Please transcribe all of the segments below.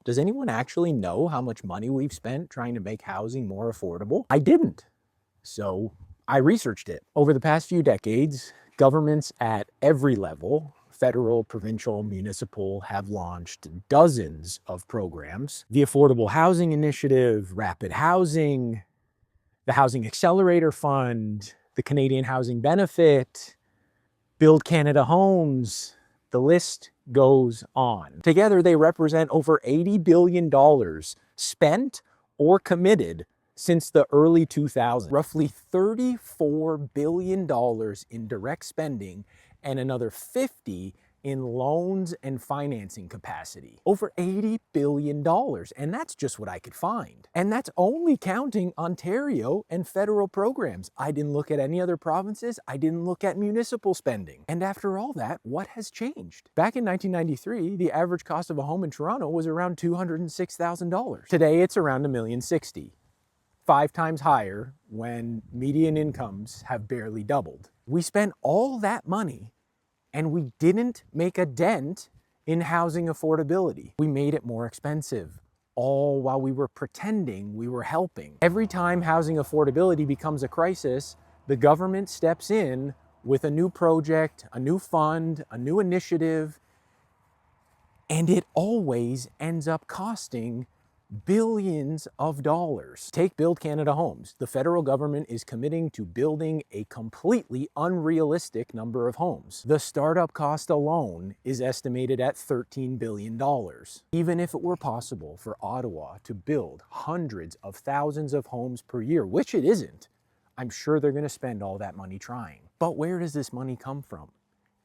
Does anyone actually know how much money we've spent trying to make housing more affordable? I didn't. So I researched it. Over the past few decades, governments at every level, federal, provincial, municipal, have launched dozens of programs. The Affordable Housing Initiative, Rapid Housing, the Housing Accelerator Fund, the Canadian Housing Benefit, Build Canada Homes, the list goes on. Together, they represent over $80 billion spent or committed since the early 2000s. Roughly $34 billion in direct spending and another 50 in loans and financing capacity. Over $80 billion, and that's just what I could find. And that's only counting Ontario and federal programs. I didn't look at any other provinces, I didn't look at municipal spending. And after all that, what has changed? Back in 1993, the average cost of a home in Toronto was around $206,000. Today, it's around $1,060,000. 5 times higher when median incomes have barely doubled. We spent all that money and we didn't make a dent in housing affordability. We made it more expensive, all while we were pretending we were helping. Every time housing affordability becomes a crisis, the government steps in with a new project, a new fund, a new initiative, and it always ends up costing billions of dollars. Take Build Canada Homes. The federal government is committing to building a completely unrealistic number of homes. The startup cost alone is estimated at $13 billion. Even if it were possible for Ottawa to build hundreds of thousands of homes per year, which it isn't, I'm sure they're going to spend all that money trying. But where does this money come from?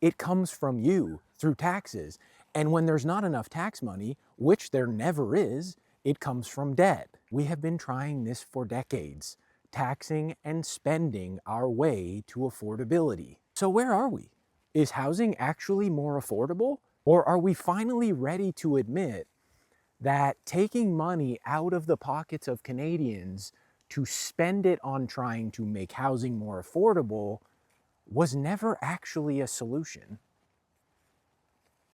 It comes from you through taxes. And when there's not enough tax money, which there never is, it comes from debt. We have been trying this for decades, taxing and spending our way to affordability. So where are we? Is housing actually more affordable? Or are we finally ready to admit that taking money out of the pockets of Canadians to spend it on trying to make housing more affordable was never actually a solution?